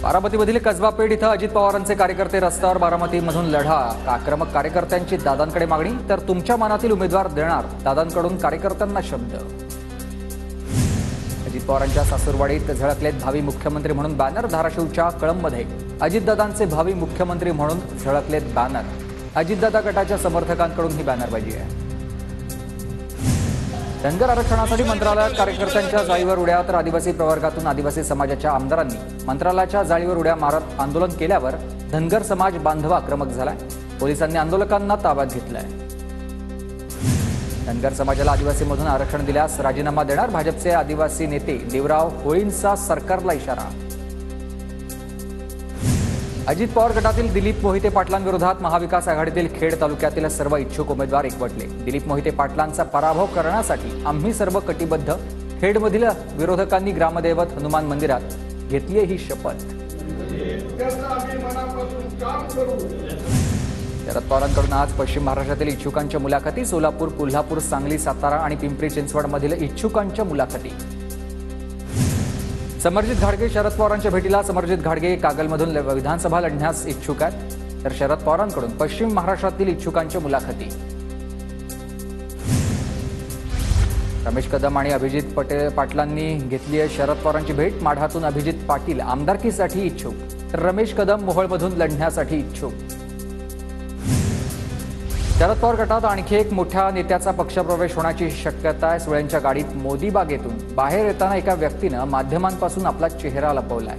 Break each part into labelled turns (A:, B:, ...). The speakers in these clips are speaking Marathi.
A: बारामतीमधील कसबा पेठ इथं अजित पवारांचे कार्यकर्ते रस्त्यावर बारामतीमधून लढा। आक्रमक कार्यकर्त्यांची दादांकडे मागणी, तर तुमच्या मनातील उमेदवार देणार, दादांकडून कार्यकर्त्यांना शब्द। अजित पवारांच्या सासूरवाडीत झळकलेत भावी मुख्यमंत्री म्हणून बॅनर। धाराशिवच्या कळंबमध्ये अजितदादांचे भावी मुख्यमंत्री म्हणून झळकलेत बॅनर। अजितदादा गटाच्या समर्थकांकडून ही बॅनरबाजी आहे। धनगर आरक्षणासाठी मंत्रालयात कार्यकर्त्यांच्या जाळीवर उड्या, तर आदिवासी प्रवर्गातून आदिवासी समाजाच्या आमदारांनी मंत्रालयाच्या जाळीवर उड्या मारत आंदोलन केल्यावर धनगर समाज बांधव आक्रमक झालाय। पोलिसांनी आंदोलकांना ताब्यात घेतलंय। धनगर समाजाला आदिवासीमधून आरक्षण दिल्यास राजीनामा देणार, भाजपचे आदिवासी नेते देवराव होळींचा सरकारला इशारा। अजित पवार गटातील दिलीप मोहिते पाटलांविरोधात महाविकास आघाडीतील खेड तालुक्यातील सर्व इच्छुक उमेदवार एकवटले। दिलीप मोहिते पाटलांचा पराभव करण्यासाठी आम्ही सर्व कटिबद्ध। खेडमधील विरोधकांनी ग्रामदैवत हनुमान मंदिरात घेतली ही शपथ। शरद पवारांकडून आज पश्चिम महाराष्ट्रातील इच्छुकांच्या मुलाखती। सोलापूर, कोल्हापूर, सांगली, सातारा आणि पिंपरी चिंचवडमधील इच्छुकांच्या मुलाखती। समरजित घाडगे शरद पवारांच्या भेटीला। समरजित घाडगे कागलमधून विधानसभा लढण्यास इच्छुक आहेत, तर शरद पवारांकडून पश्चिम महाराष्ट्रातील इच्छुकांच्या मुलाखती। रमेश कदम आणि अभिजित पाटलांनी घेतली आहे शरद पवारांची भेट। माढातून अभिजित पाटील आमदारकीसाठी इच्छुक, तर रमेश कदम मोहोळमधून लढण्यासाठी इच्छुक। शरद पवार गटात आणखी एक मोठ्या नेत्याचा पक्षप्रवेश होण्याची शक्यता आहे। सुळेंच्या गाडीत मोदी बागेतून बाहेर येताना एका व्यक्तीनं माध्यमांपासून आपला चेहरा लपवलाय।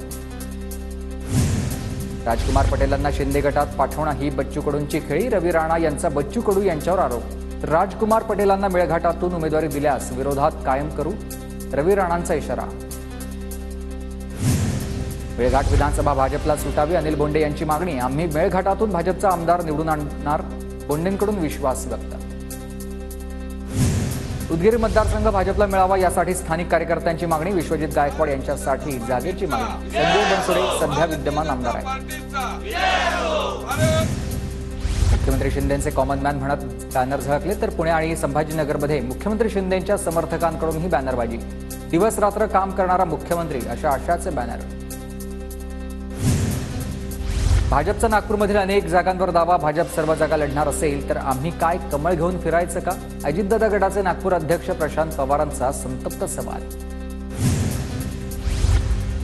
A: राजकुमार पटेलांना शिंदे गटात पाठवणं ही बच्चू कडूंची खेळी। रवी राणा यांचा बच्चू कडू यांच्यावर आरोप। राजकुमार पटेलांना मेळघाटातून उमेदवारी दिल्यास विरोधात कायम करू, रवी राणांचा इशारा। मेळघाट विधानसभा भाजपला सुटावी, अनिल बोंडे यांची मागणी। आम्ही मेळघाटातून भाजपचा आमदार निवडून आणणार, बोंडेंकडून विश्वास व्यक्त। उदगीर मतदारसंघ भाजपला मिळावा यासाठी स्थानिक कार्यकर्त्यांची मागणी। विश्वजित गायकवाड यांच्यासाठी जागेची मागणी। संजय बनसोडे सध्या विद्यमान आमदार आहेत। मुख्यमंत्री शिंदेंचे कॉमन मॅन म्हणत बॅनर झळकले, तर पुणे आणि संभाजीनगरमध्ये मुख्यमंत्री शिंदेंच्या समर्थकांकडून ही बॅनरबाजी। दिवस रात्र काम करणारा मुख्यमंत्री अशा आशाचे बॅनर। भाजपचा नागपूरमधील अनेक जागांवर दावा। भाजप सर्व जागा लढणार असेल तर आम्ही काय कमळ घेऊन फिरायचं का? अजितदादा गटाचे नागपूर अध्यक्ष प्रशांत पवारांचा संतप्त सवाल।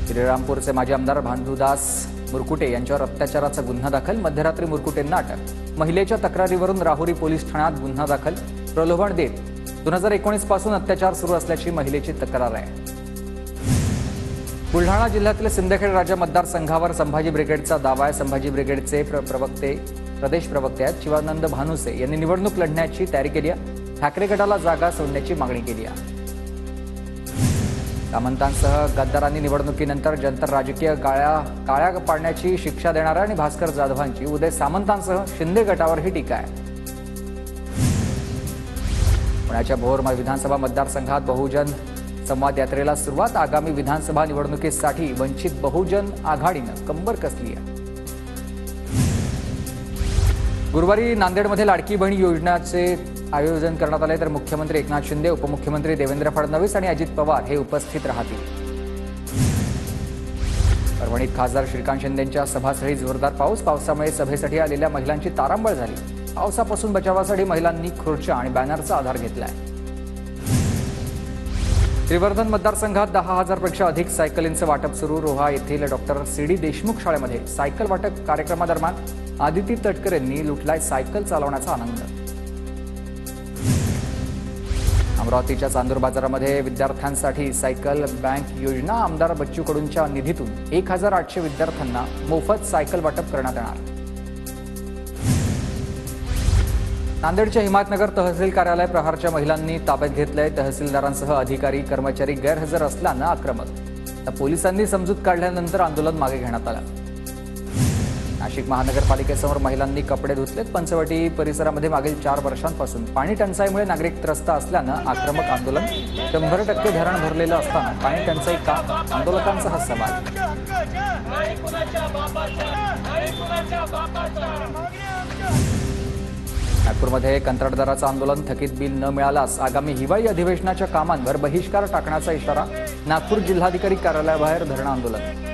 A: श्रीरामपूरचे माजी आमदार भानुदास मुरकुटे यांच्यावर अत्याचाराचा गुन्हा दाखल। मध्यरात्री मुरकुटेंना अटक। महिलेच्या तक्रारीवरून राहुरी पोलीस ठाण्यात गुन्हा दाखल। प्रलोभन देत 2019 पासून अत्याचार सुरू असल्याची महिलेची तक्रार आहे। बुलढाणा जिल्ह्यातील सिंदखेड राजा मतदारसंघावर संभाजी ब्रिगेडचा दावा आहे। संभाजी ब्रिगेडचे प्रदेश प्रवक्ते आहेत शिवानंद भानुसे यांनी निवडणूक लढण्याची तयारी केली आहे। ठाकरे गटाला जागा सोडण्याची मागणी केली आहे। सामंतांसह गद्दारांनी निवडणुकीनंतर जंतर राजकीय काळ्या पाडण्याची शिक्षा देणार आणि भास्कर जाधवांची उदय सामंतांसह शिंदे गटावर ही टीका आहे। पुण्याच्या भोर विधानसभा मतदारसंघात बहुजन संवाद यात्रेला सुरुवात। आगामी विधानसभा निवडणुकीसाठी वंचित बहुजन आघाडीनं कंबर कसली आहे। गुरुवारी नांदेडमध्ये लाडकी बहीण योजनेचे आयोजन करण्यात आले, तर मुख्यमंत्री एकनाथ शिंदे, उपमुख्यमंत्री देवेंद्र फडणवीस आणि अजित पवार हे उपस्थित राहतील। परभणीत खासदार श्रीकांत शिंदेंच्या सभास्थळी जोरदार पाऊस। पावसामुळे सभेसाठी आलेल्या महिलांची तारांबळ झाली। पावसापासून बचावासाठी महिलांनी खुर्च्या आणि बॅनरचा आधार घेतलाय। श्रीवर्धन मतदारसंघात 10,000 पेक्षा अधिक सायकलींचं वाटप सुरू। रोहा येथील डॉक्टर CD देशमुख शाळेमध्ये सायकल वाटप कार्यक्रमादरम्यान आदिती तटकरेंनी लुटलाय सायकल चालवण्याचा आनंद। अमरावतीच्या चांदूर बाजारामध्ये विद्यार्थ्यांसाठी सायकल बँक योजना। आमदार बच्चू कडूंच्या निधीतून 1,800 विद्यार्थ्यांना मोफत सायकल वाटप करण्यात येणार। नांदेडच्या हिमायतनगर तहसील कार्यालय प्रहारच्या महिलांनी ताब्यात घेतलंय। तहसीलदारांसह अधिकारी कर्मचारी गैरहजर असल्यानं आक्रमक, तर पोलिसांनी समजूत काढल्यानंतर आंदोलन मागे घेण्यात आलं। नाशिक महानगरपालिकेसमोर महिलांनी कपडे धुतलेत। पंचवटी परिसरामध्ये मागील 4 वर्षांपासून पाणी टंचाईमुळे नागरिक त्रस्त असल्यानं आक्रमक आंदोलन। 100% धरण भरलेलं असताना पाणी टंचाई का? आंदोलकांचा हा सवाल। नागपूरमध्ये कंत्राटदाराचं आंदोलन। थकीत बिल न मिळाल्यास आगामी हिवाळी अधिवेशनाच्या कामांवर बहिष्कार टाकण्याचा इशारा। नागपूर जिल्हाधिकारी कार्यालयाबाहेर धरणं आंदोलन।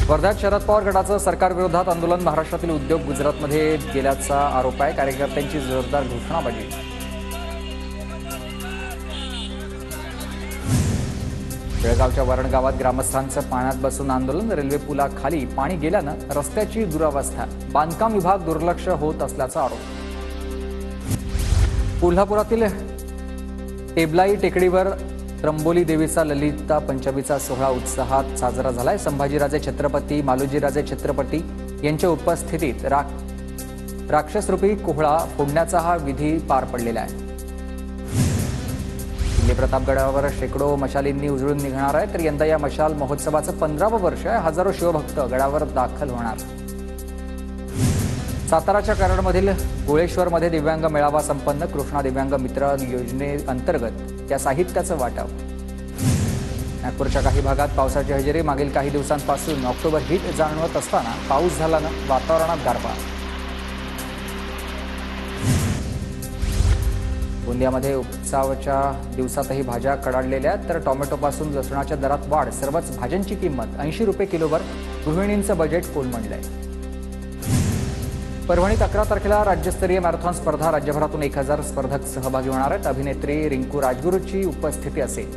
A: वर्ध्यात शरद पवार गटाचं सरकारविरोधात आंदोलन. महाराष्ट्रातील उद्योग गुजरातमध्ये गेल्याचा आरोप आहे. कार्यकर्त्यांची जोरदार घोषणाबाजी. बेळगावच्या वरण गावात ग्रामस्थांचं पाण्यात बसून आंदोलन. रेल्वे पुलाखाली पाणी गेल्यानं रस्त्याची दुरावस्था. बांधकाम विभाग दुर्लक्ष होत असल्याचा आरोप. कोल्हापुरातील टेबलाई टेकडीवर त्र्यंबोली देवीचा ललिता पंचमीचा सोहळा उत्साहात साजरा झालाय. संभाजीराजे छत्रपती, मालोजीराजे छत्रपती यांच्या उपस्थितीत राक्षसरूपी कोहळा फोडण्याचा हा विधी पार पडलेला आहे. किल्ले प्रतापगडावर शेकडो मशालींनी उजळून निघणार आहे. तर यंदा या मशाल महोत्सवाचं 15वं वर्ष आहे. हजारो शिवभक्त गडावर दाखल होणार. साताराच्या कराडमधील गोळेश्वरमध्ये दिव्यांग मेळावा संपन्न. कृष्णा दिव्यांग मित्र योजनेअंतर्गत या साहित्याचं वाटप. नागपूरच्या काही भागात पावसाची हजेरी. मागील काही दिवसांपासून ऑक्टोबर हीट जाणवत असताना पाऊस झाल्यानं वातावरणात गारवा. गोंदियामध्ये उत्सवाच्या दिवसातही भाज्या कडाडलेल्या. तर टोमॅटोपासून लसणाच्या दरात वाढ. सर्वच भाज्यांची किंमत 80 रुपये किलोवर. गृहिणींचं बजेट कोलमडलंय. परभणीत 11 तारखेला राज्यस्तरीय मॅरेथॉन स्पर्धा. राज्यभरातून 1000 स्पर्धक सहभागी होणार आहेत. अभिनेत्री रिंकू राजगुरूची उपस्थिती असेल.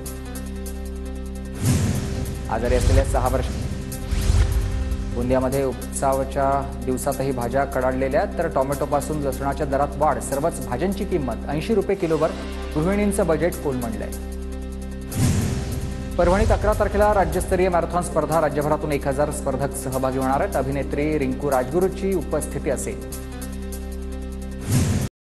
A: आजारी असलेल्या 6 वर्ष. गोंदियामध्ये उत्सवाच्या दिवसातही भाज्या कडाडलेल्या. तर टोमॅटोपासून लसणाच्या दरात वाढ. सर्वच भाज्यांची किंमत 80 रुपये किलोवर. गृहिणींचं बजेट कोलमडलंय. परभणीत 11 तारखेला राज्यस्तरीय मॅरेथॉन स्पर्धा. राज्यभरातून 1000 स्पर्धक सहभागी होणार आहेत. अभिनेत्री रिंकू राजगुरूची उपस्थिती असेल.